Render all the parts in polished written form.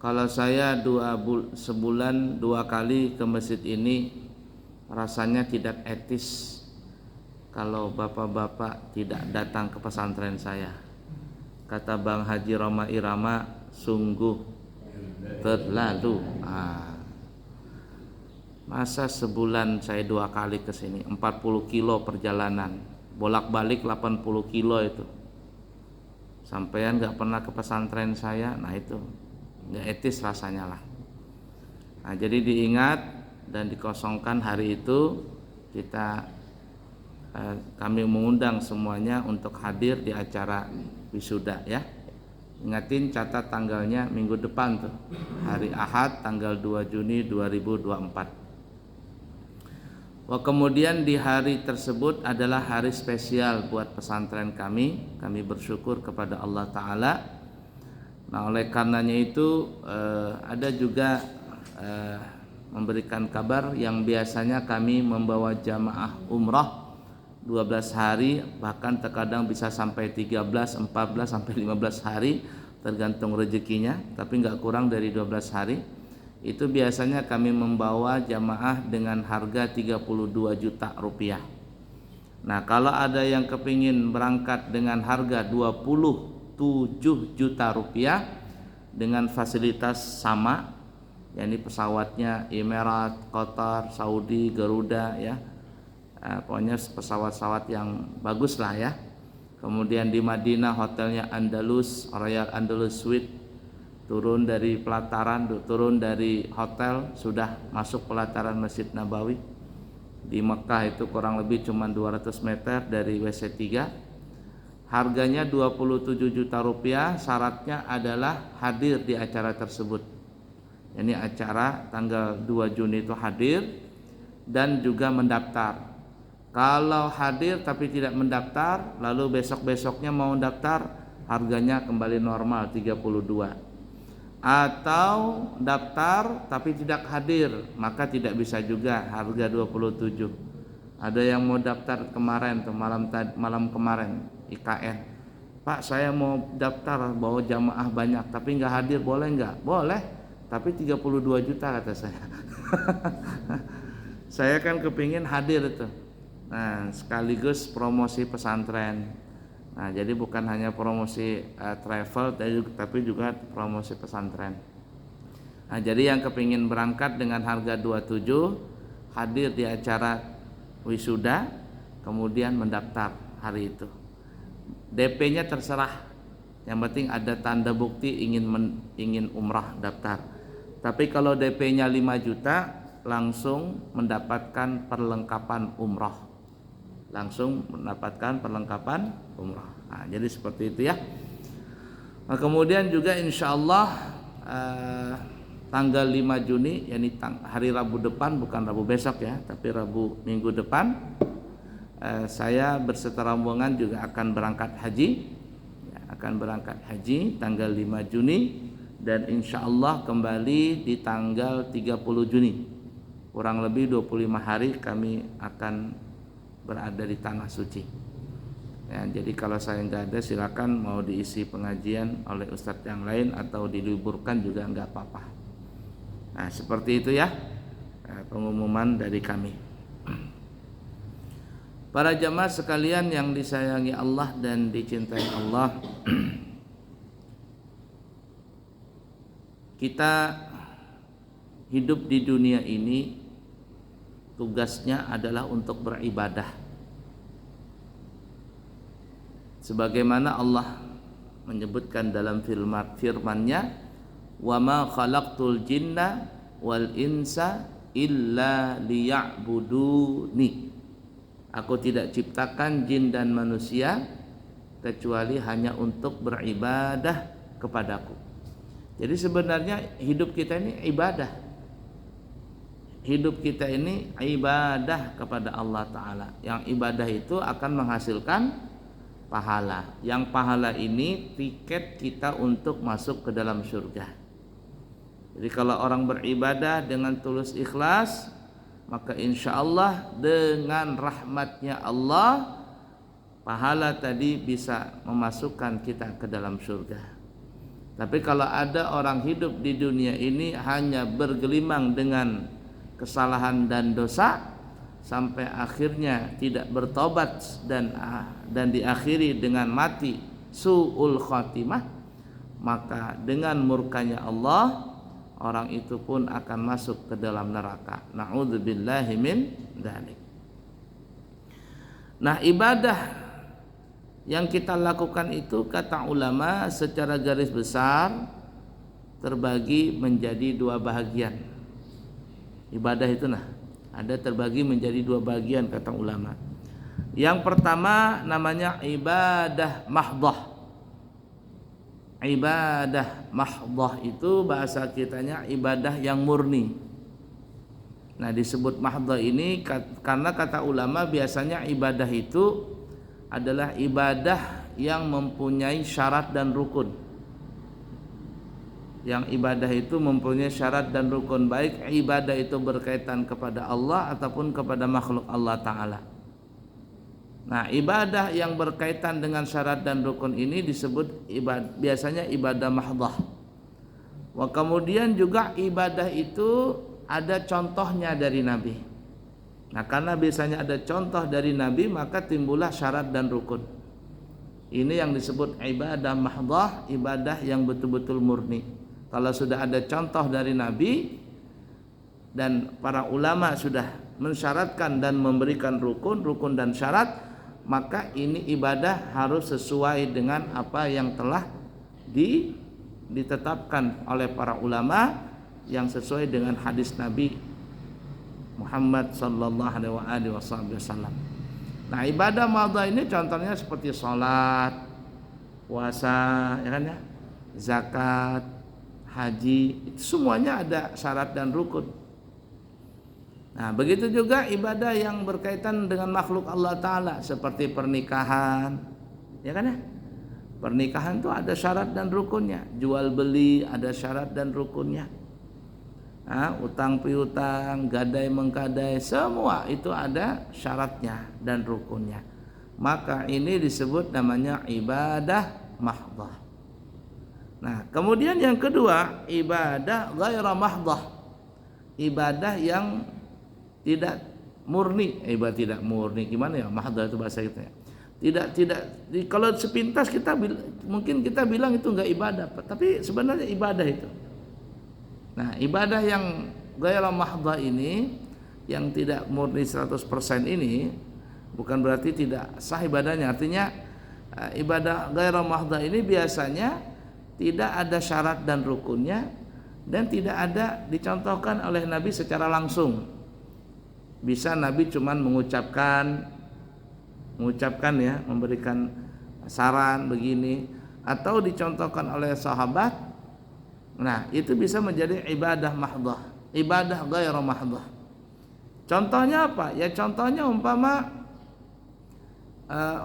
Kalau saya sebulan 2 kali ke masjid ini, rasanya tidak etis kalau bapak-bapak tidak datang ke pesantren saya. Kata Bang Haji Roma Irama, sungguh terlalu. Masa sebulan saya 2 kali ke sini, 40 kilo perjalanan, bolak-balik 80 kilo itu. Sampean nggak pernah ke pesantren saya, nah itu nggak etis rasanya lah. Nah, jadi diingat dan dikosongkan hari itu kami mengundang semuanya untuk hadir di acara wisuda ya. Ingatin, catat tanggalnya minggu depan tuh, hari Ahad tanggal 2 Juni 2024. Kemudian di hari tersebut adalah hari spesial buat pesantren kami. Kami bersyukur kepada Allah Ta'ala. Nah, oleh karenanya itu ada juga memberikan kabar yang biasanya kami membawa jamaah umrah 12 hari, bahkan terkadang bisa sampai 13, 14 sampai 15 hari tergantung rezekinya, tapi nggak kurang dari 12 hari. Itu biasanya kami membawa jamaah dengan harga 32 juta rupiah. Nah, kalau ada yang kepingin berangkat dengan harga 27 juta rupiah dengan fasilitas sama, yakni pesawatnya Emirates, Qatar, Saudi, Garuda ya, pokoknya pesawat-pesawat yang bagus lah ya. Kemudian di Madinah hotelnya Andalus, Royal Andalus Suite. Turun dari pelataran, turun dari hotel sudah masuk pelataran Masjid Nabawi. Di Mekah itu kurang lebih cuma 200 meter dari WC 3. Harganya 27 juta rupiah, syaratnya adalah hadir di acara tersebut. Ini acara tanggal 2 Juni itu hadir dan juga mendaftar. Kalau hadir tapi tidak mendaftar, lalu besok-besoknya mau daftar, harganya kembali normal 32. Atau daftar tapi tidak hadir, maka tidak bisa juga harga 27. Ada yang mau daftar kemarin tuh malam kemarin IKN, Pak saya mau daftar bawa jamaah banyak tapi nggak hadir, boleh nggak? Boleh, tapi 32 juta kata saya. Saya kan kepingin hadir itu. Nah, sekaligus promosi pesantren. Nah, jadi bukan hanya promosi travel tapi juga promosi pesantren. Nah, jadi yang kepingin berangkat dengan harga 27 hadir di acara wisuda, kemudian mendaftar hari itu. DP-nya terserah. Yang penting ada tanda bukti ingin umrah, daftar. Tapi kalau DP-nya 5 juta langsung mendapatkan perlengkapan umrah. Nah, jadi seperti itu ya. Nah, kemudian juga insya Allah tanggal 5 Juni, yakni hari Rabu depan, bukan Rabu besok ya, tapi Rabu minggu depan, saya berserta rombongan juga akan berangkat haji tanggal 5 Juni dan insya Allah kembali di tanggal 30 Juni. Kurang lebih 25 hari kami akan berada di tanah suci ya. Jadi kalau saya nggak ada, silakan mau diisi pengajian oleh ustadz yang lain atau diliburkan juga nggak apa-apa. Nah, seperti itu ya pengumuman dari kami. Para jamaah sekalian yang disayangi Allah dan dicintai Allah, kita hidup di dunia ini tugasnya adalah untuk beribadah. Sebagaimana Allah menyebutkan dalam firman-Nya, "Wa ma khalaqtul jinna wal insa illa liya'buduni." Aku tidak ciptakan jin dan manusia kecuali hanya untuk beribadah kepadaku. Jadi sebenarnya hidup kita ini ibadah. Hidup kita ini ibadah kepada Allah Ta'ala. Yang ibadah itu akan menghasilkan pahala. Yang pahala ini tiket kita untuk masuk ke dalam surga. Jadi kalau orang beribadah dengan tulus ikhlas, maka insya Allah dengan rahmatnya Allah, pahala tadi bisa memasukkan kita ke dalam surga. Tapi kalau ada orang hidup di dunia ini hanya bergelimang dengan kesalahan dan dosa sampai akhirnya tidak bertobat dan diakhiri dengan mati su'ul khatimah, maka dengan murkanya Allah orang itu pun akan masuk ke dalam neraka. Na'udzubillahi min dzalik. Nah, ibadah yang kita lakukan itu kata ulama secara garis besar terbagi menjadi dua bahagian. Ibadah itu ada terbagi menjadi dua bagian kata ulama. Yang pertama namanya ibadah mahdhah. Ibadah mahdhah itu bahasa kitanya ibadah yang murni. Nah, disebut mahdhah ini karena kata ulama biasanya ibadah itu adalah ibadah yang mempunyai syarat dan rukun. Yang ibadah itu mempunyai syarat dan rukun, baik ibadah itu berkaitan kepada Allah ataupun kepada makhluk Allah Ta'ala. Nah, ibadah yang berkaitan dengan syarat dan rukun ini disebut biasanya ibadah mahdhah. Kemudian juga ibadah itu ada contohnya dari Nabi. Nah, karena biasanya ada contoh dari Nabi, maka timbullah syarat dan rukun. Ini yang disebut ibadah mahdhah, ibadah yang betul-betul murni. Kalau sudah ada contoh dari Nabi dan para ulama sudah mensyaratkan dan memberikan rukun dan syarat, maka ini ibadah harus sesuai dengan apa yang telah ditetapkan oleh para ulama, yang sesuai dengan hadis Nabi Muhammad sallallahu alaihi wasallam. Nah, ibadah mahdhah ini contohnya seperti salat, puasa, ya kan ya, zakat, haji, itu semuanya ada syarat dan rukun. Nah, begitu juga ibadah yang berkaitan dengan makhluk Allah Ta'ala seperti pernikahan, ya kan ya. Pernikahan itu ada syarat dan rukunnya, jual beli ada syarat dan rukunnya. Utang piutang, gadai menggadai, semua itu ada syaratnya dan rukunnya. Maka ini disebut namanya ibadah mahdhah. Nah, kemudian yang kedua, ibadah ghaira mahdhah. Ibadah yang tidak murni. Ibadah tidak murni gimana ya? Mahdhah itu bahasa kita ya. Tidak kalau sepintas mungkin kita bilang itu enggak ibadah, tapi sebenarnya ibadah itu. Nah, ibadah yang ghaira mahdhah ini, yang tidak murni 100% ini bukan berarti tidak sah ibadahnya. Artinya ibadah ghaira mahdhah ini biasanya tidak ada syarat dan rukunnya dan tidak ada dicontohkan oleh Nabi secara langsung. Bisa Nabi cuman mengucapkan ya, memberikan saran begini, atau dicontohkan oleh sahabat. Nah, itu bisa menjadi ibadah mahdhah, ibadah ghaira mahdhah. Contohnya apa? Ya contohnya umpama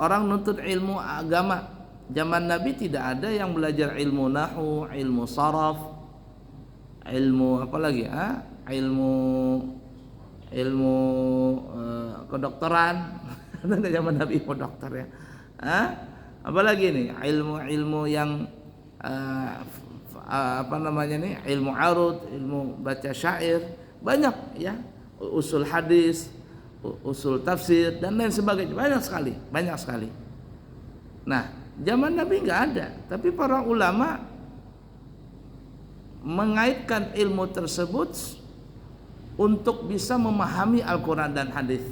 orang nuntut ilmu agama. Zaman Nabi tidak ada yang belajar ilmu nahwu, ilmu saraf, ilmu apa lagi? Ilmu kedokteran. Ada zaman Nabi ilmu dokter ya. Apalagi nih ilmu yang ilmu arud, ilmu baca syair, banyak ya, usul hadis, usul tafsir dan lain sebagainya, banyak sekali. Nah, zaman Nabi nggak ada, tapi para ulama mengaitkan ilmu tersebut untuk bisa memahami Al-Quran dan hadis.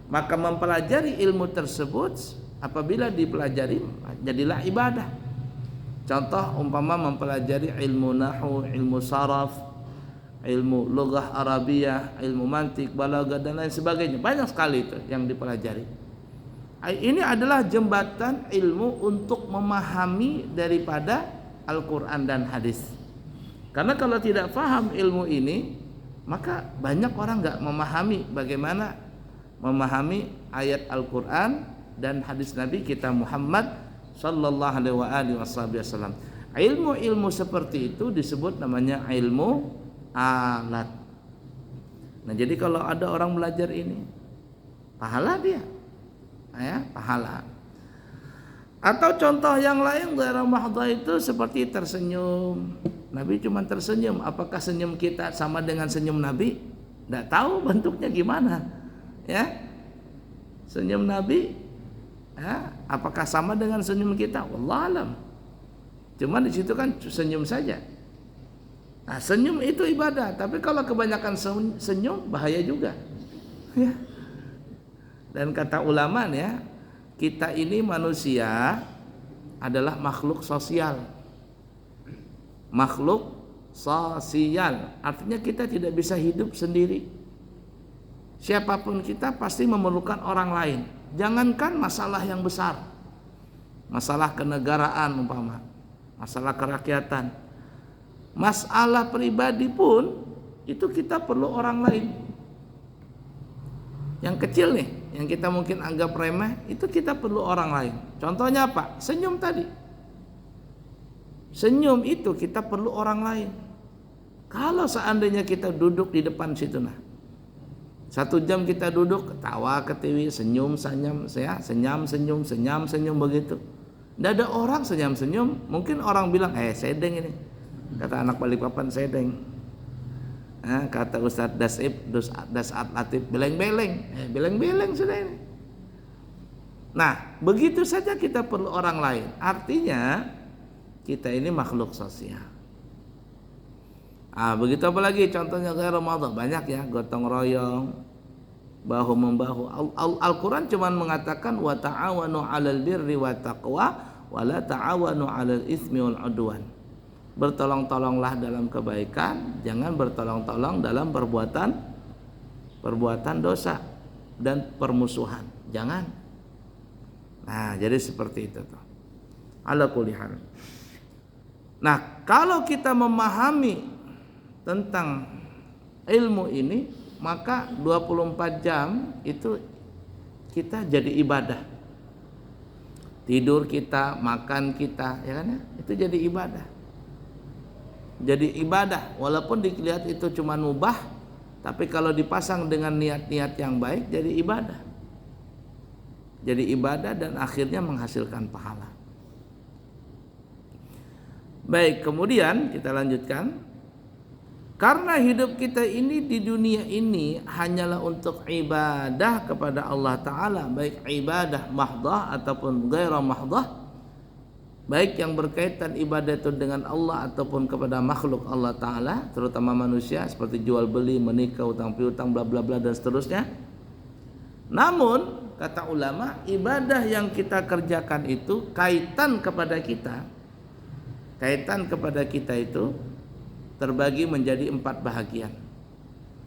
Maka mempelajari ilmu tersebut, apabila dipelajari jadilah ibadah. Contoh umpama mempelajari ilmu nahwu, ilmu saraf, ilmu lughah Arabiyah, ilmu mantik, balaghah dan lain sebagainya. Banyak sekali itu yang dipelajari. Ini adalah jembatan ilmu untuk memahami daripada Al-Quran dan hadis. Karena kalau tidak paham ilmu ini, maka banyak orang enggak memahami bagaimana memahami ayat Al-Quran dan hadis Nabi kita Muhammad sallallahu alaihi wasallam. Ilmu-ilmu seperti itu disebut namanya ilmu alat. Nah, jadi kalau ada orang belajar ini, pahala dia, ya, pahala. Atau contoh yang lain ghairu mahdhah itu seperti tersenyum. Nabi cuma tersenyum. Apakah senyum kita sama dengan senyum Nabi? Tidak tahu bentuknya gimana. Ya, senyum Nabi, ya, apakah sama dengan senyum kita? Wallahu alam. Cuma di situ kan senyum saja. Nah, senyum itu ibadah. Tapi kalau kebanyakan senyum bahaya juga. Ya. Dan kata ulama ya, kita ini manusia adalah makhluk sosial. Makhluk sosial, artinya kita tidak bisa hidup sendiri. Siapapun kita pasti memerlukan orang lain. Jangankan masalah yang besar, masalah kenegaraan umpama, masalah kerakyatan, masalah pribadi pun itu kita perlu orang lain. Yang kecil nih, yang kita mungkin anggap remeh, itu kita perlu orang lain. Contohnya apa? Senyum tadi. Senyum itu kita perlu orang lain. Kalau seandainya kita duduk di depan situ, nah 1 jam kita duduk, ketawa ketiwi, senyum senyum, senyum senyum, senyum senyum begitu. Tidak ada orang senyum senyum. Mungkin orang bilang, sedeng ini. Kata anak Balikpapan, sedeng. Kata Ustadz Dasat Latif, beleng-beleng. Beleng-beleng sudah ini. Nah, begitu saja kita perlu orang lain. Artinya kita ini makhluk sosial. Begitu apalagi contohnya ghairu mahdhah, banyak ya, gotong royong, bahu membahu. Al-Quran cuma mengatakan wa ta'awanu 'alal birri wa taqwa wa la ta'awanu 'alal itsmi wal 'udwan. Bertolong-tolonglah dalam kebaikan, jangan bertolong-tolong dalam perbuatan dosa dan permusuhan. Jangan. Nah, jadi seperti itu tuh. Ala kulli hal. Nah, kalau kita memahami tentang ilmu ini, maka 24 jam itu kita jadi ibadah. Tidur kita, makan kita, ya kan ya? Itu jadi ibadah. Jadi ibadah, walaupun dilihat itu cuma mubah, tapi kalau dipasang dengan niat-niat yang baik jadi ibadah. Jadi ibadah dan akhirnya menghasilkan pahala. Baik, kemudian kita lanjutkan. Karena hidup kita ini di dunia ini hanyalah untuk ibadah kepada Allah Ta'ala, baik ibadah mahdhah ataupun ghairu mahdhah, baik yang berkaitan ibadah itu dengan Allah ataupun kepada makhluk Allah Ta'ala, terutama manusia, seperti jual beli, menikah, utang piutang, bla bla bla dan seterusnya. Namun kata ulama, ibadah yang kita kerjakan itu kaitan kepada kita itu terbagi menjadi 4 bahagian.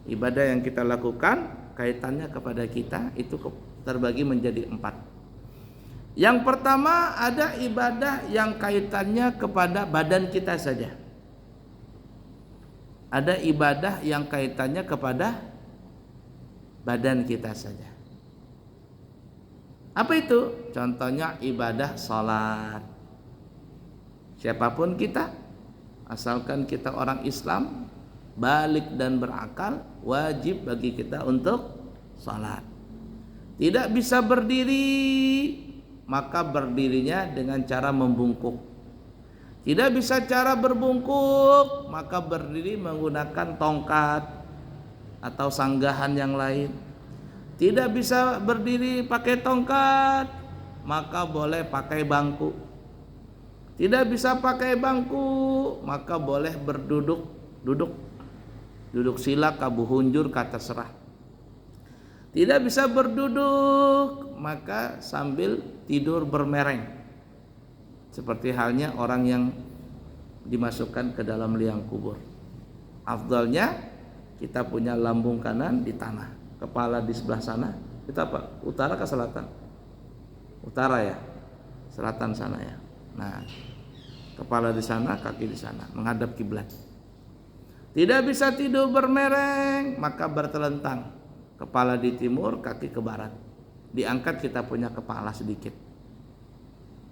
Ibadah yang kita lakukan kaitannya kepada kita itu terbagi menjadi 4. Yang pertama, ada ibadah yang kaitannya kepada badan kita saja. Ada ibadah yang kaitannya kepada badan kita saja. Apa itu? Contohnya ibadah salat. Siapapun kita, asalkan kita orang Islam, balik dan berakal, wajib bagi kita untuk salat. Tidak bisa berdiri, maka berdirinya dengan cara membungkuk. Tidak bisa cara berbungkuk, maka berdiri menggunakan tongkat atau sanggahan yang lain. Tidak bisa berdiri pakai tongkat, maka boleh pakai bangku. Tidak bisa pakai bangku, maka boleh duduk sila, kabuhunjur, kata serah. Tidak bisa berduduk, maka sambil tidur bermereng, seperti halnya orang yang dimasukkan ke dalam liang kubur. Afdalnya kita punya lambung kanan di tanah, kepala di sebelah sana. Itu apa? Utara ke selatan? Utara ya, selatan sana ya. Nah, kepala di sana, kaki di sana, menghadap kiblat. Tidak bisa tidur bermereng, maka bertelentang, kepala di timur, kaki ke barat. Diangkat kita punya kepala sedikit,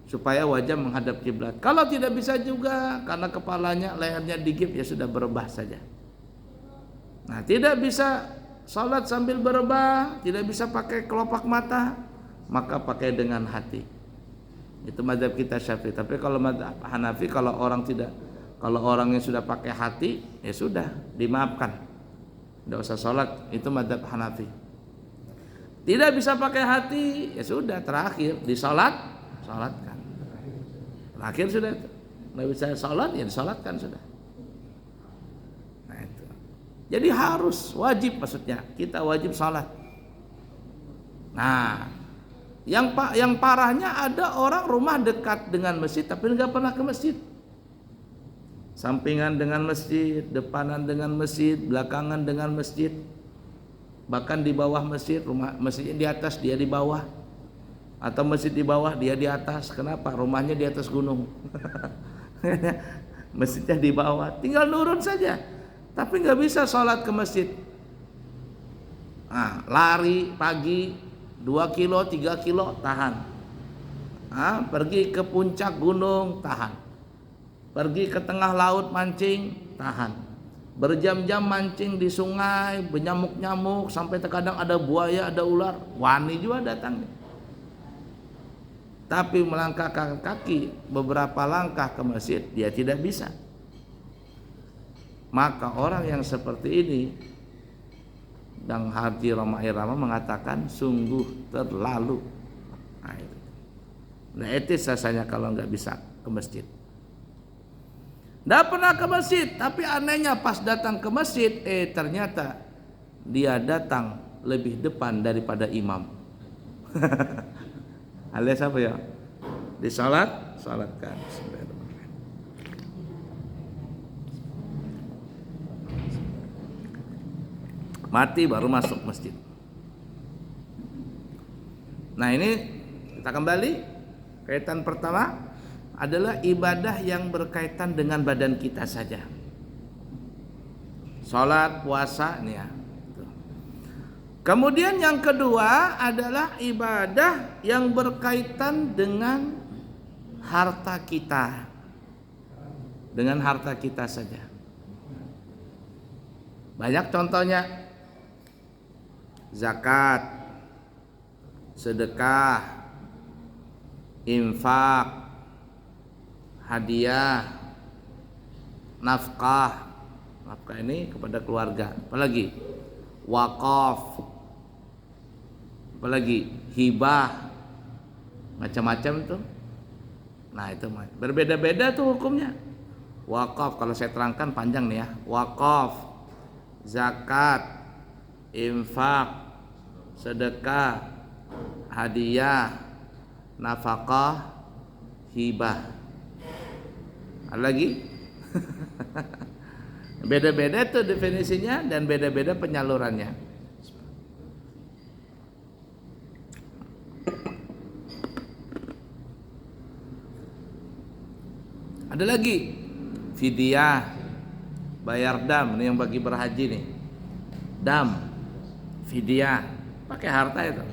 supaya wajah menghadap kiblat. Kalau tidak bisa juga, karena kepalanya, lehernya digip, ya sudah berebah saja. Nah, tidak bisa salat sambil berebah, tidak bisa pakai kelopak mata, maka pakai dengan hati. Itu mazhab kita Syafi'i. Tapi kalau mazhab Hanafi, kalau orang yang sudah pakai hati, ya sudah, dimaafkan, tidak usah sholat. Itu mazhab Hanafi. Tidak bisa pakai hati, ya sudah, terakhir sholatkan. Terakhir sudah, nggak bisa sholat, ya disolatkan sudah. Nah itu. Jadi harus, wajib maksudnya, kita wajib sholat. Nah, yang parahnya ada orang rumah dekat dengan masjid tapi nggak pernah ke masjid. Sampingan dengan masjid, depanan dengan masjid, belakangan dengan masjid. Bahkan di bawah masjid, rumah masjidnya di atas, dia di bawah. Atau masjid di bawah, dia di atas. Kenapa? Rumahnya di atas gunung. Masjidnya di bawah, tinggal nurun saja. Tapi nggak bisa sholat ke masjid. Nah, lari pagi 2 kilo, 3 kilo, tahan. Pergi ke puncak gunung, tahan. Pergi ke tengah laut mancing, tahan. Berjam-jam mancing di sungai, bernyamuk-nyamuk, sampai terkadang ada buaya, ada ular, wani juga datang. Tapi melangkahkan kaki beberapa langkah ke masjid, dia tidak bisa. Maka orang yang seperti ini, dan Haji Roma Irama mengatakan sungguh terlalu. Nah, itu. Nah, etis rasanya kalau nggak bisa ke masjid. Nggak pernah ke masjid, tapi anehnya pas datang ke masjid, ternyata dia datang lebih depan daripada imam. Alias apa ya? Salatkan. Mati baru masuk masjid. Nah ini kita kembali, kaitan pertama adalah ibadah yang berkaitan dengan badan kita saja. Salat, puasa, ini ya. Kemudian yang kedua adalah ibadah yang berkaitan dengan harta kita. Dengan harta kita saja. Banyak contohnya. Zakat, sedekah, infak, hadiah, nafkah. Nafkah ini kepada keluarga. Apalagi wakaf, apalagi hibah, macam-macam tuh. Nah itu berbeda-beda tuh hukumnya. Wakaf kalau saya terangkan panjang nih ya. Wakaf, zakat, infak, sedekah, hadiah, nafkah, hibah. Ada lagi? Beda-beda tuh definisinya dan beda-beda penyalurannya. Ada lagi fidyah, bayar dam, ini yang bagi berhaji nih. Dam, fidyah, pakai harta itu.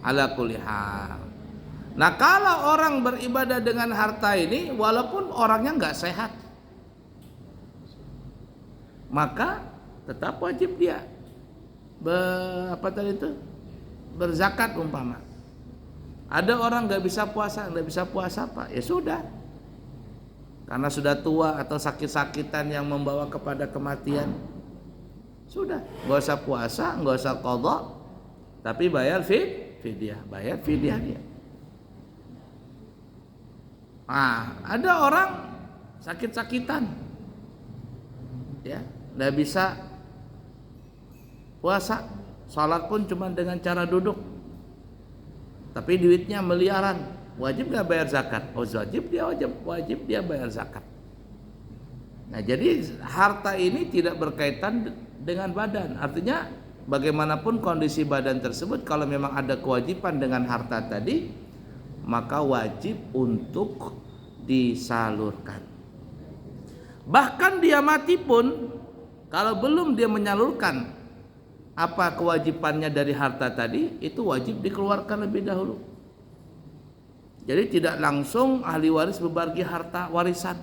Ala kulli hal. Nah kalau orang beribadah dengan harta ini, walaupun orangnya nggak sehat, maka tetap wajib dia berzakat umpama. Ada orang nggak bisa puasa Pak, ya sudah, karena sudah tua atau sakit-sakitan yang membawa kepada kematian, sudah nggak usah puasa, nggak usah qadha, tapi bayar fidyah dia. Nah, ada orang sakit-sakitan, ya, nggak bisa puasa, sholat pun cuma dengan cara duduk, tapi duitnya miliaran, wajib nggak bayar zakat? Oh wajib dia bayar zakat. Nah jadi harta ini tidak berkaitan dengan badan, artinya bagaimanapun kondisi badan tersebut, kalau memang ada kewajiban dengan harta tadi, maka wajib untuk disalurkan. Bahkan dia mati pun, kalau belum dia menyalurkan apa kewajibannya dari harta tadi, itu wajib dikeluarkan lebih dahulu. Jadi tidak langsung ahli waris berbagi harta warisan.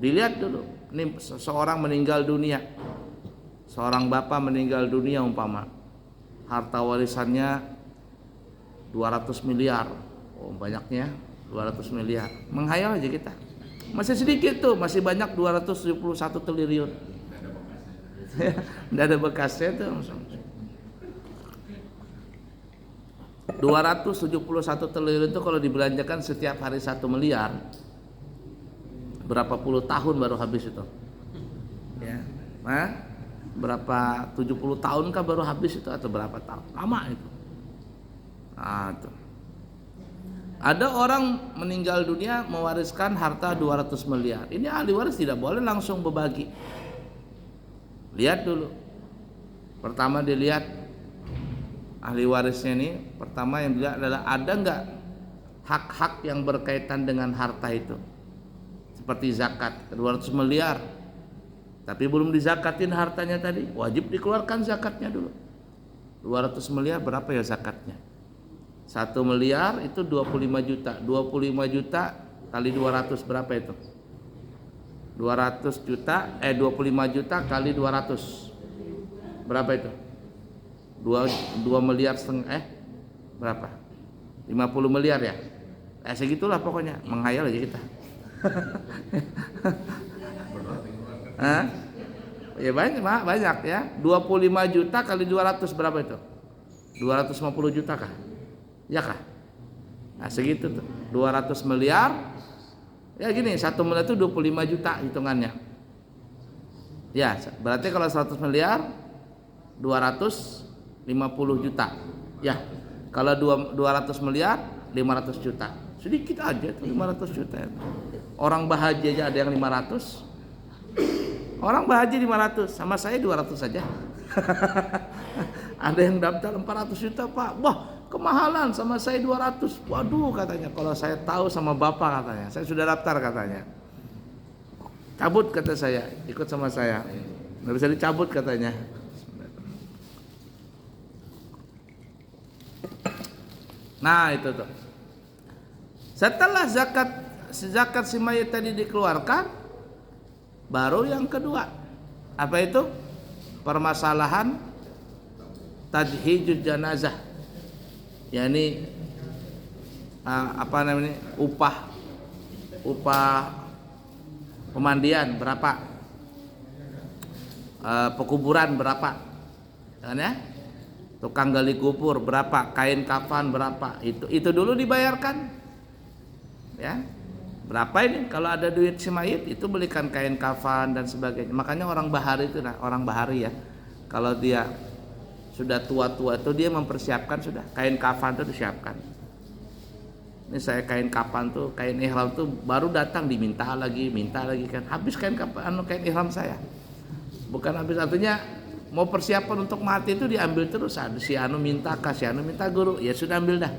Dilihat dulu, ini seorang meninggal dunia, seorang bapak meninggal dunia umpama, harta warisannya 200 miliar. Oh, banyaknya 200 miliar. Menghayal aja kita. Masih sedikit tuh, masih banyak 271 triliun. Tidak ada bekasnya tuh. 271 triliun itu kalau dibelanjakan setiap hari 1 miliar, berapa puluh tahun baru habis itu? Ya, berapa 70 tahun kah baru habis itu atau berapa tahun? Lama itu. Nah, tuh. Ada orang meninggal dunia mewariskan harta 200 miliar. Ini ahli waris tidak boleh langsung berbagi. Lihat dulu. Pertama dilihat ahli warisnya ini, pertama yang dilihat adalah ada enggak hak-hak yang berkaitan dengan harta itu. Seperti zakat, 200 miliar. Tapi belum dizakatin hartanya tadi, wajib dikeluarkan zakatnya dulu. 200 miliar berapa ya zakatnya? 1 miliar itu 25 juta. 25 juta kali 200 berapa itu? 200 juta 25 juta kali 200 berapa itu? 2 miliar setengah berapa? 50 miliar ya? Segitulah pokoknya, menghayal aja kita. Ya banyak ya. 25 juta kali 200 berapa itu? 250 juta kah? Ya kah? Nah segitu tuh 200 miliar. Ya gini, 1 miliar itu 25 juta hitungannya. Ya berarti kalau 100 miliar 250 juta. Ya kalau 200 miliar 500 juta. Sedikit aja tuh 500 juta. Orang bahagia aja ada yang 500. Orang bahagia 500, sama saya 200 saja. Ada yang daftar 400 juta Pak. Wah kemahalan, sama saya 200. Waduh katanya, kalau saya tahu sama bapak katanya, saya sudah daftar katanya. Cabut kata saya, ikut sama saya. Nggak bisa dicabut katanya. Nah itu tuh. Setelah zakat si mayit tadi dikeluarkan, baru yang kedua. Apa itu? Permasalahan tadhijul janazah. yakni apa namanya, upah pemandian berapa, pekuburan berapa, kan ya, tukang gali kubur berapa, kain kafan berapa, itu dulu dibayarkan, ya berapa ini kalau ada duit si mayit itu belikan kain kafan dan sebagainya. Makanya orang bahari itu, orang bahari ya, kalau dia sudah tua-tua itu dia mempersiapkan, sudah kain kafan itu disiapkan. Ini saya kain kafan tuh, kain ihram tuh baru datang minta lagi kan, habis kain kafan, kain ihram saya. Bukan habis, artinya mau persiapan untuk mati itu diambil terus. Ada si anu minta, si anu minta guru, ya sudah ambil dah.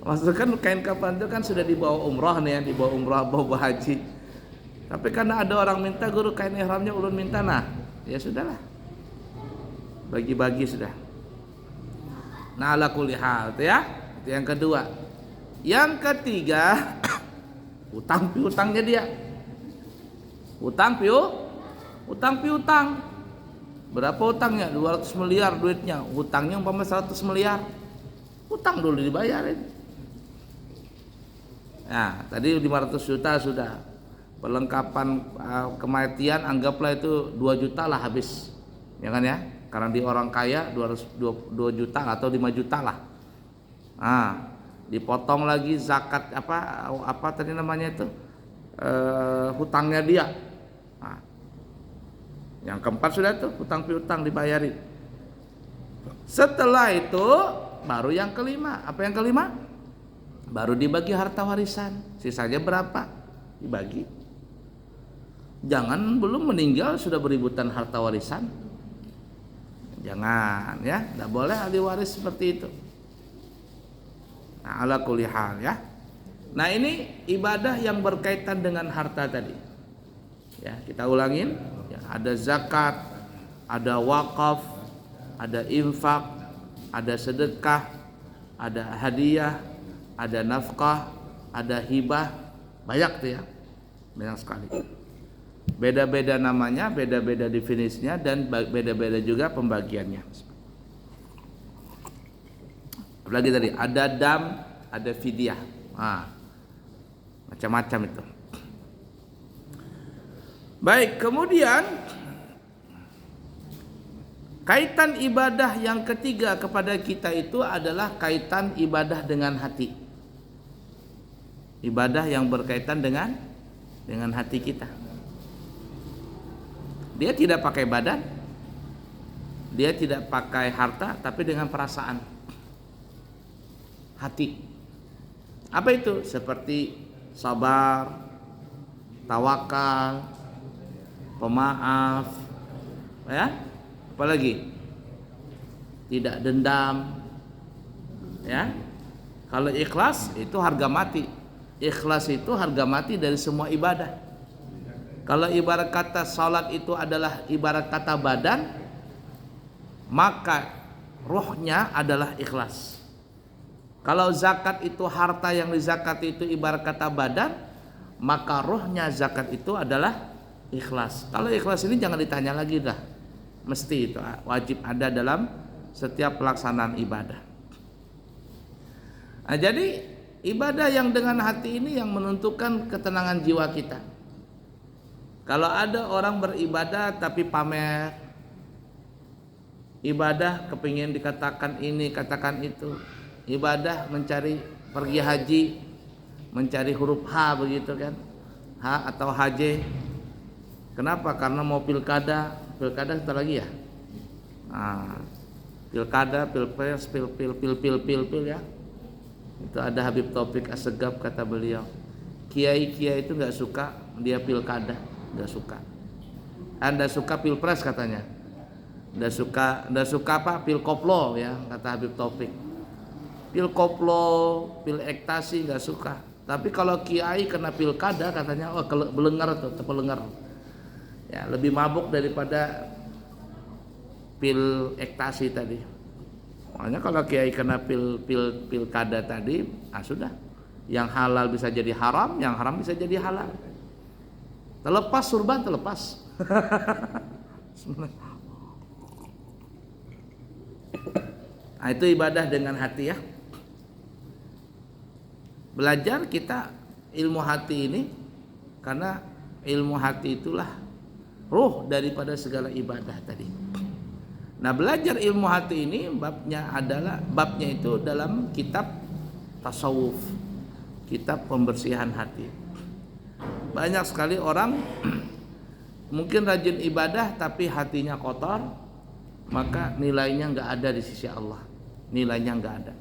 Maksudnya kan kain kafan itu kan sudah dibawa umrah nih ya, dibawa umrah, bawa haji. Tapi karena ada orang minta guru kain ihramnya ulun minta, nah ya sudahlah, bagi-bagi sudah. Nah ala kulli hal itu ya, itu yang kedua. Yang ketiga, utang piutangnya dia. Utang piutang. Berapa utangnya? 200 miliar duitnya. Utangnya umpama 100 miliar. Utang dulu dibayarin. Nah, tadi 500 juta sudah. Perlengkapan kematian anggaplah itu 2 juta lah habis. Ya kan ya? Karena di orang kaya 2 juta atau 5 juta lah. Nah, dipotong lagi zakat apa tadi namanya itu? Hutangnya dia. Nah, yang keempat sudah tuh, hutang piutang dibayarin. Setelah itu baru yang kelima. Apa yang kelima? Baru dibagi harta warisan. Sisanya berapa? Dibagi. Jangan belum meninggal sudah beributan harta warisan. Jangan ya, tidak boleh ahli waris seperti itu. Nah, ala kulli hal ya. Nah, ini ibadah yang berkaitan dengan harta tadi. Ya, kita ulangin. Ya, ada zakat, ada wakaf, ada infak, ada sedekah, ada hadiah, ada nafkah, ada hibah, banyak tuh ya, banyak sekali. Beda-beda namanya, beda-beda definisinya, dan beda-beda juga pembagiannya. Apalagi tadi ada dam, ada fidyah. Macam-macam itu. Baik, kemudian kaitan ibadah yang ketiga kepada kita itu adalah kaitan ibadah dengan hati. Ibadah yang berkaitan dengan hati kita. Dia tidak pakai badan, dia tidak pakai harta, tapi dengan perasaan hati. Apa itu? Seperti sabar, tawakal, pemaaf, ya. Apalagi tidak dendam, ya. Kalau ikhlas itu harga mati. Ikhlas itu harga mati dari semua ibadah. Kalau ibarat kata salat itu adalah ibarat kata badan, maka rohnya adalah ikhlas. Kalau zakat itu harta yang dizakati itu ibarat kata badan, maka rohnya zakat itu adalah ikhlas. Kalau ikhlas ini jangan ditanya lagi dah. Mesti itu wajib ada dalam setiap pelaksanaan ibadah. Nah, jadi ibadah yang dengan hati ini yang menentukan ketenangan jiwa kita. Kalau ada orang beribadah tapi pamer, ibadah kepingin dikatakan ini, katakan itu, ibadah mencari pergi haji, mencari huruf H begitu kan, H atau HJ. Kenapa? Karena mau pilkada sebentar lagi ya. Pilkada, pilpres, pil ya. Itu ada Habib Taufik Assegaf kata beliau. Kiai itu nggak suka dia pilkada, nggak suka. Anda suka pilpres katanya. Nggak suka apa? Pilkoplo ya kata Habib Taufik. Pilkoplo, pil ektasi nggak suka. Tapi kalau kiai kena pilkada katanya, oh belengar tuh, terpelengar. Ya, lebih mabuk daripada pil ektasi tadi. Makanya kalau kiai kena pilkada tadi, sudah. Yang halal bisa jadi haram, yang haram bisa jadi halal. Terlepas surban terlepas. Nah, itu ibadah dengan hati ya. Belajar kita ilmu hati ini, karena ilmu hati itulah ruh daripada segala ibadah tadi. Nah, belajar ilmu hati ini babnya itu dalam kitab tasawuf, kitab pembersihan hati. Banyak sekali orang mungkin rajin ibadah tapi hatinya kotor, maka nilainya nggak ada di sisi Allah. Nilainya nggak ada.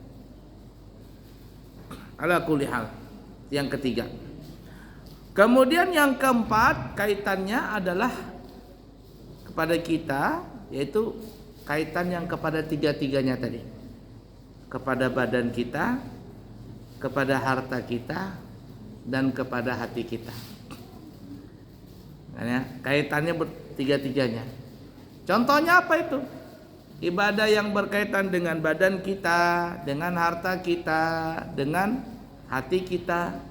Ala kulli hal. Yang ketiga. Kemudian yang keempat kaitannya adalah kepada kita, yaitu kaitan yang kepada tiga-tiganya tadi. Kepada badan kita, kepada harta kita, dan kepada hati kita. Ya, kaitannya bertiga-tiganya. Contohnya apa itu? Ibadah yang berkaitan dengan badan kita, dengan harta kita, dengan hati kita.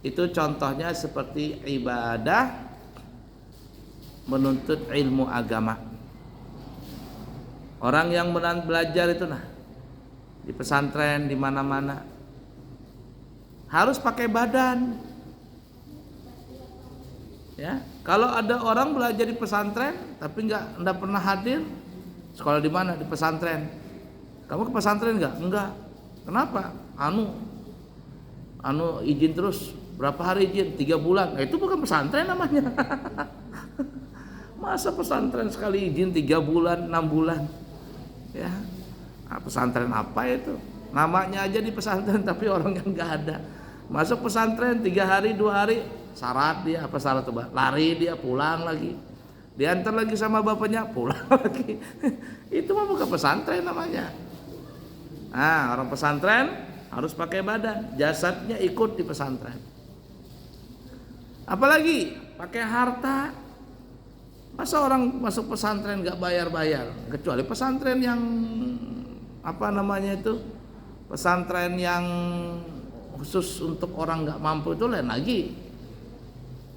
Itu contohnya seperti ibadah menuntut ilmu agama. Orang yang belajar itu di pesantren, di mana-mana harus pakai badan. Ya, kalau ada orang belajar di pesantren tapi enggak pernah hadir, sekolah di mana? Di pesantren. Kamu ke pesantren enggak? Enggak. Kenapa? Izin terus. Berapa hari izin? 3 bulan. Nah, itu bukan pesantren namanya. Masa pesantren sekali izin 3 bulan, 6 bulan? Ya. Pesantren apa itu? Namanya aja di pesantren tapi orangnya enggak ada. Masuk pesantren 3 hari, 2 hari, syarat dia, apa syarat coba? Lari dia, pulang lagi. Diantar lagi sama bapaknya, pulang lagi. Itu mah bukan pesantren namanya. Nah, orang pesantren harus pakai badan, jasadnya ikut di pesantren. Apalagi pakai harta. Masa orang masuk pesantren nggak bayar-bayar? Kecuali pesantren yang pesantren yang khusus untuk orang nggak mampu itu lain lagi.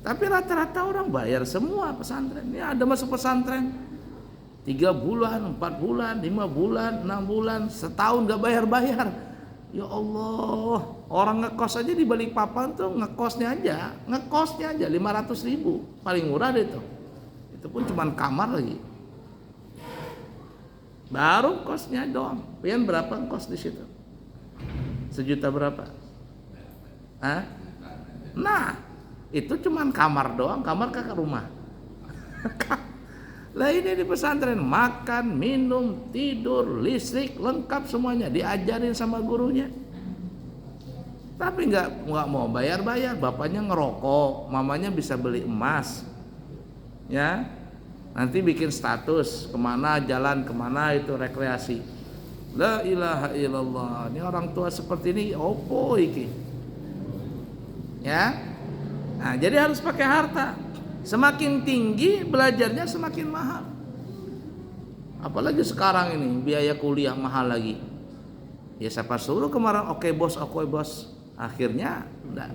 Tapi rata-rata orang bayar semua pesantren. Ya, ada masuk pesantren 3 bulan, 4 bulan, 5 bulan, 6 bulan, setahun gak bayar-bayar. Ya Allah, orang ngekos aja di Balikpapan tuh ngekosnya aja 500.000, paling murah deh tuh. Itu pun cuman kamar lagi. Baru kosnya doang. Pian berapa kos di situ? 1 juta berapa? Hah? Nah, itu cuman kamar doang, kamar kakak rumah. Lah ini di pesantren makan, minum, tidur, listrik lengkap semuanya, diajarin sama gurunya. Tapi nggak mau bayar-bayar, bapaknya ngerokok, mamanya bisa beli emas, ya. Nanti bikin status kemana jalan, kemana itu rekreasi. La ilaha illallah. Ini orang tua seperti ini, opo iki? Ya. Nah, jadi harus pakai harta. Semakin tinggi belajarnya semakin mahal. Apalagi sekarang ini biaya kuliah mahal lagi. Ya siapa suruh kemarin oke bos. Akhirnya enggak,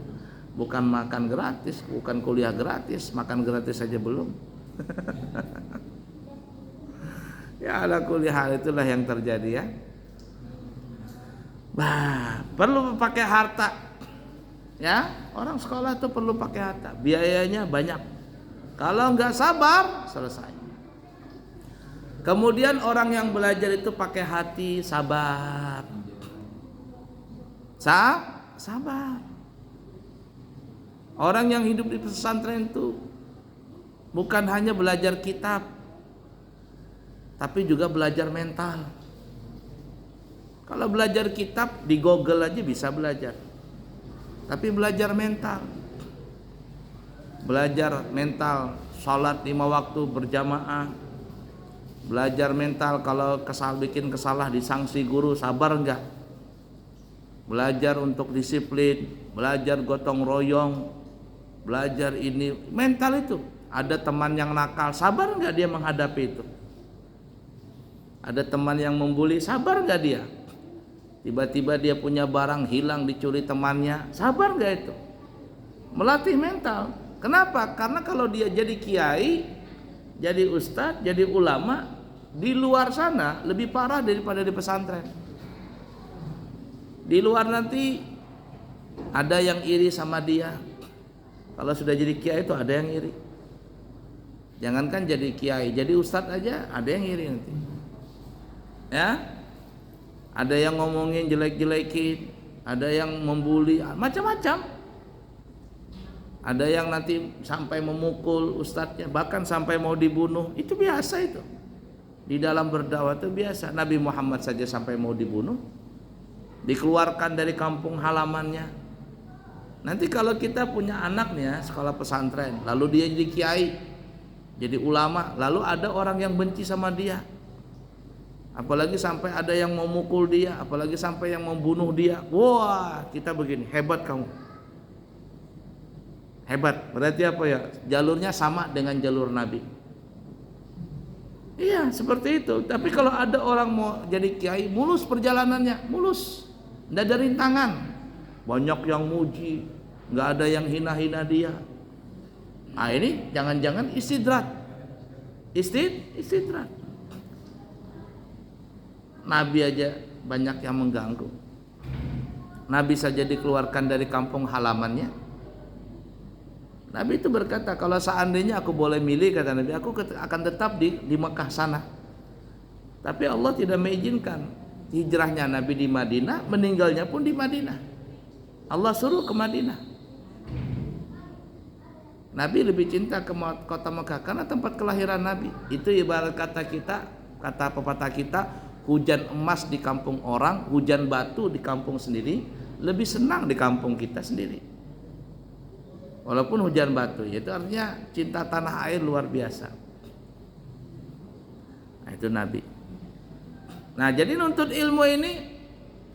bukan makan gratis, bukan kuliah gratis, makan gratis saja belum. Ya ala kuliah hal itulah yang terjadi ya. Bah, perlu pakai harta. Ya, orang sekolah itu perlu pakai harta. Biayanya banyak. Kalau nggak sabar, selesai. Kemudian orang yang belajar itu pakai hati, sabar. Sabar. Orang yang hidup di pesantren itu bukan hanya belajar kitab, tapi juga belajar mental. Kalau belajar kitab di Google aja bisa belajar, tapi belajar mental. Belajar mental sholat 5 waktu berjamaah. Belajar mental kalau bikin kesalah disangsi guru, sabar enggak? Belajar untuk disiplin, belajar gotong royong, belajar ini, mental itu. Ada teman yang nakal, sabar enggak dia menghadapi itu? Ada teman yang membuli, sabar enggak dia? Tiba-tiba dia punya barang hilang, dicuri temannya, sabar enggak itu? Melatih mental. Kenapa? Karena kalau dia jadi kiai, jadi ustadz, jadi ulama, di luar sana lebih parah daripada di pesantren. Di luar nanti ada yang iri sama dia. Kalau sudah jadi kiai itu ada yang iri. Jangankan jadi kiai, jadi ustadz aja ada yang iri nanti. Ya, ada yang ngomongin jelek-jelekin, ada yang membuli, macam-macam. Ada yang nanti sampai memukul ustadznya, bahkan sampai mau dibunuh. Itu biasa itu. Di dalam berdakwah itu biasa. Nabi Muhammad saja sampai mau dibunuh, dikeluarkan dari kampung halamannya. Nanti kalau kita punya anaknya sekolah pesantren, lalu dia jadi kiai, jadi ulama, lalu ada orang yang benci sama dia, apalagi sampai ada yang mau mukul dia, apalagi sampai yang membunuh dia. Wah, kita begini, hebat kamu. Hebat, berarti apa ya? Jalurnya sama dengan jalur Nabi. Iya, seperti itu. Tapi kalau ada orang mau jadi kiai, mulus perjalanannya, mulus. Tidak ada rintangan. Banyak yang muji, nggak ada yang hina-hina dia. Nah ini jangan-jangan istidrat. Istidrat. Nabi aja banyak yang mengganggu. Nabi saja dikeluarkan dari kampung halamannya. Nabi itu berkata, kalau seandainya aku boleh milih, kata Nabi, aku akan tetap di Mekah sana. Tapi Allah tidak mengizinkan hijrahnya Nabi di Madinah, meninggalnya pun di Madinah. Allah suruh ke Madinah. Nabi lebih cinta ke kota Mekah karena tempat kelahiran Nabi. Itu ibarat kata pepatah kita, hujan emas di kampung orang, hujan batu di kampung sendiri, lebih senang di kampung kita sendiri. Walaupun hujan batu, itu artinya cinta tanah air luar biasa. Nah, itu Nabi. Nah, jadi nuntut ilmu ini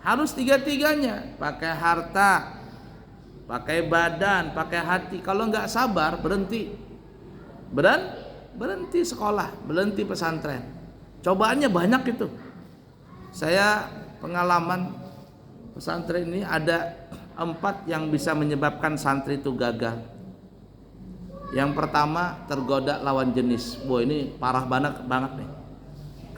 harus tiga-tiganya, pakai harta, pakai badan, pakai hati. Kalau nggak sabar, berhenti sekolah, berhenti pesantren. Cobaannya banyak itu. Saya pengalaman pesantren ini ada 4 yang bisa menyebabkan santri itu gagal. Yang pertama, tergoda lawan jenis. Wah, ini parah banget nih.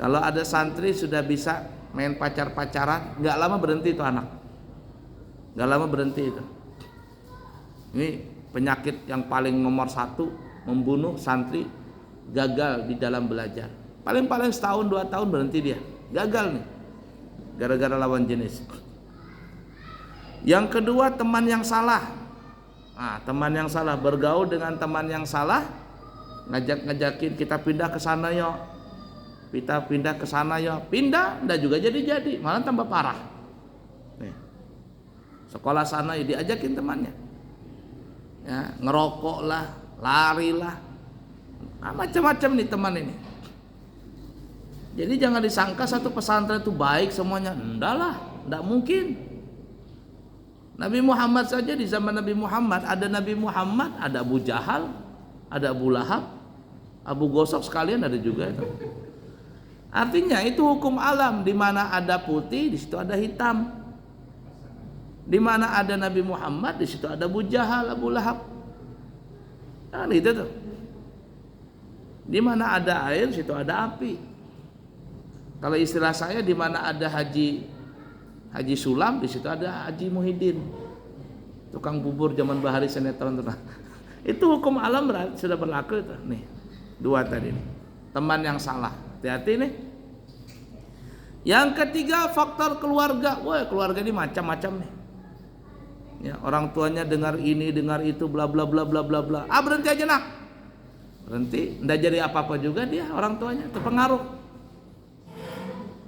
Kalau ada santri sudah bisa main pacar-pacaran, nggak lama berhenti itu anak. Nggak lama berhenti itu. Ini penyakit yang paling nomor satu, membunuh santri, gagal di dalam belajar. Paling-paling setahun 2 tahun berhenti dia. Gagal nih. Gara-gara lawan jenis. Yang kedua, teman yang salah. Nah, teman yang salah, bergaul dengan teman yang salah, ngajakin kita pindah ke sana yuk. Kita pindah ke sana yuk. Pindah, enggak juga jadi, malah tambah parah. Nih. Sekolah sana ya diajakin temannya. Ya, ngerokok lah, lari lah. Nah, macam-macam nih teman ini. Jadi jangan disangka satu pesantren itu baik semuanya. Enggak lah, enggak mungkin. Nabi Muhammad saja, di zaman Nabi Muhammad ada Nabi Muhammad, ada Abu Jahal, ada Abu Lahab, Abu Gosok sekalian ada juga itu. Artinya itu hukum alam, di mana ada putih di situ ada hitam. Di mana ada Nabi Muhammad di situ ada Abu Jahal, Abu Lahab. Nah, itu tuh. Di mana ada air di situ ada api. Kalau istilah saya, di mana ada Haji Sulam di situ ada Haji Muhyiddin, tukang bubur zaman Bahari sinetron tuh. Itu hukum alam sudah berlaku itu. Nih, 2 tadi nih. Teman yang salah, hati-hati nih. Yang ketiga, faktor keluarga. Wah, keluarga ini macam-macam nih. Ya, orang tuanya dengar ini, dengar itu, bla bla bla bla bla bla. Berhenti aja nak. Berhenti, enggak jadi apa-apa juga dia, orang tuanya terpengaruh.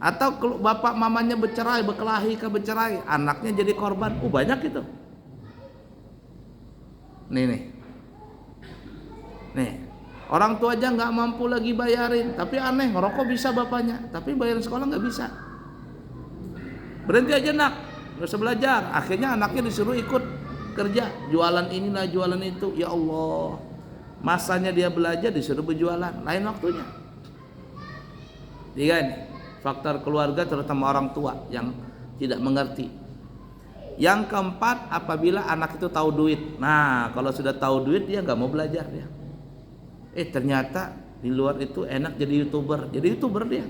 Atau bapak mamanya bercerai, berkelahi, anaknya jadi korban. Banyak itu. Nih. Orang tua aja nggak mampu lagi bayarin, tapi aneh, ngerokok bisa bapaknya, tapi bayarin sekolah nggak bisa. Berhenti aja nak, nggak usah belajar. Akhirnya anaknya disuruh ikut kerja, jualan inilah, jualan itu. Ya Allah, masanya dia belajar disuruh berjualan, lain waktunya. Tiga nih. Faktor keluarga, terutama orang tua yang tidak mengerti. Yang keempat, apabila anak itu tahu duit. Nah, kalau sudah tahu duit dia nggak mau belajar dia. Ternyata di luar itu enak jadi YouTuber. Jadi YouTuber dia.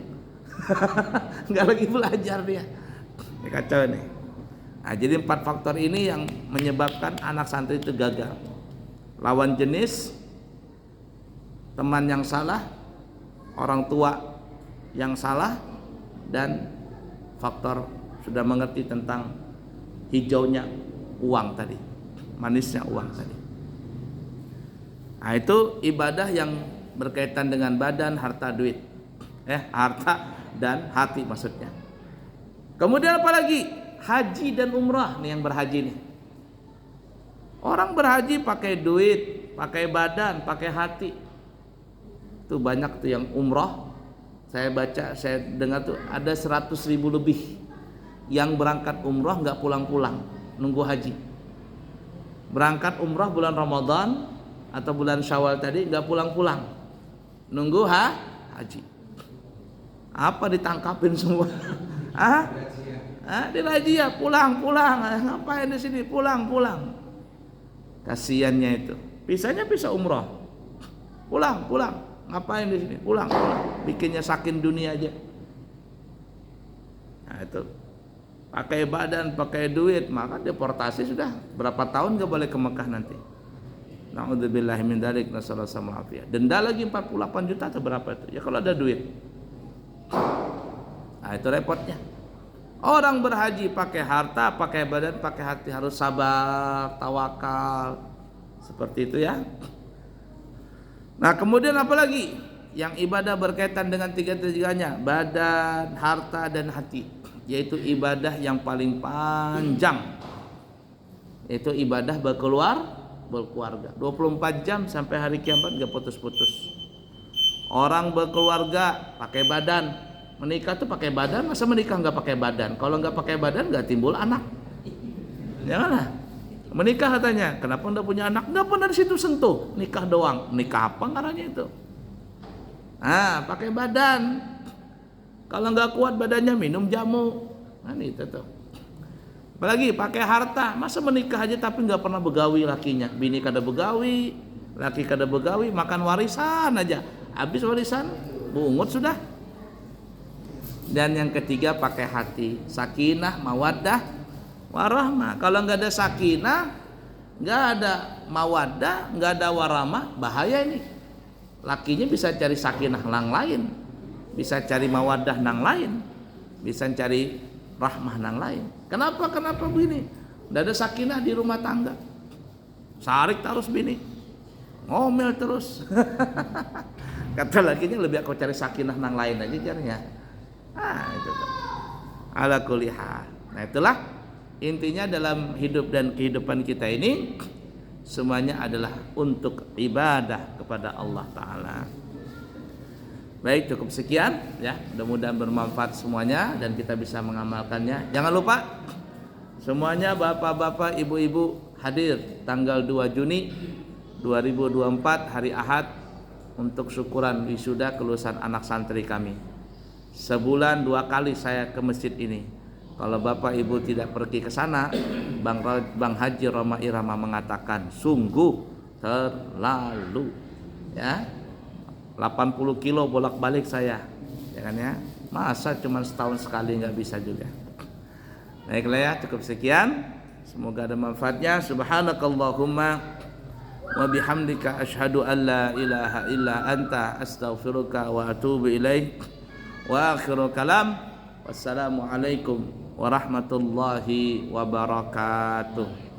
Nggak lagi belajar dia. Ini kacau nih. Nah, jadi 4 faktor ini yang menyebabkan anak santri itu gagal. Lawan jenis, teman yang salah, orang tua yang salah, dan faktor sudah mengerti tentang hijaunya uang tadi, manisnya uang tadi. Nah, itu ibadah yang berkaitan dengan badan, harta, duit. Harta dan hati maksudnya. Kemudian apa lagi? Haji dan umrah nih, yang berhaji nih. Orang berhaji pakai duit, pakai badan, pakai hati. Itu banyak tuh yang umrah. Saya baca, saya dengar tuh ada 100.000 lebih yang berangkat umrah nggak pulang-pulang, nunggu haji. Berangkat umrah bulan Ramadan atau bulan Syawal tadi nggak pulang-pulang, nunggu haji. Apa ditangkapin semua? Di razia, pulang. Ngapain di sini? Pulang. Kasiannya itu. Pisahnya pisah umrah. Pulang. Ngapain di sini? Pulang. Bikinnya saking dunia aja. Nah, itu. Pakai badan, pakai duit, maka deportasi sudah. Berapa tahun gak boleh ke Mekah nanti. Na'udzubillahi min dzalik, nasallallahu alaihi wasallam. Denda lagi 48 juta atau berapa itu? Ya kalau ada duit. Nah, itu repotnya. Orang berhaji pakai harta, pakai badan, pakai hati, harus sabar, tawakal. Seperti itu ya. Nah, kemudian apa lagi yang ibadah berkaitan dengan tiga-tiganya, badan, harta, dan hati, yaitu ibadah yang paling panjang, yaitu ibadah berkeluarga 24 jam sampai hari kiamat gak putus-putus. Orang berkeluarga pakai badan, menikah tuh pakai badan, masa menikah nggak pakai badan? Kalau nggak pakai badan nggak timbul anak. Janganlah. Menikah katanya, kenapa enggak punya anak? Enggak pernah di situ sentuh, nikah doang. Nikah apa ngarannya itu? Pakai badan. Kalau enggak kuat badannya minum jamu. Nah, itu tuh. Apalagi pakai harta. Masa menikah aja tapi enggak pernah begawi lakinya. Bini kada begawi, laki kada begawi, makan warisan aja. Habis warisan, bungut sudah. Dan yang ketiga pakai hati, sakinah, mawaddah, warahmah. Kalau nggak ada sakinah, nggak ada mawaddah, nggak ada warahmah, bahaya ini. Lakinya bisa cari sakinah nang lain, bisa cari mawaddah nang lain, bisa cari rahmah nang lain. Kenapa begini? Nggak ada sakinah di rumah tangga, sarik terus bini, ngomel terus. Kata lakinya, lebih aku cari sakinah nang lain aja carinya. Itu tuh. Ala kulli hal. Nah, itulah intinya dalam hidup dan kehidupan kita ini, semuanya adalah untuk ibadah kepada Allah Ta'ala. Baik, cukup sekian ya. Mudah-mudahan bermanfaat semuanya dan kita bisa mengamalkannya. Jangan lupa semuanya bapak-bapak, ibu-ibu hadir tanggal 2 Juni 2024 hari Ahad untuk syukuran wisuda kelulusan anak santri kami. Sebulan 2 kali saya ke masjid ini. Kalau bapak ibu tidak pergi ke sana, Bang Haji Roma Irama mengatakan sungguh terlalu, ya. 80 kilo bolak-balik saya, ya kan ya. Masa cuma setahun sekali, nggak bisa juga. Baiklah ya, cukup sekian. Semoga ada manfaatnya. Subhanakallahumma wa bihamdika asyhadu an la ilaha illa anta astaghfiruka wa atubu ilaik. Wa akhiru kalam, wassalamu alaikum warahmatullahi wabarakatuh.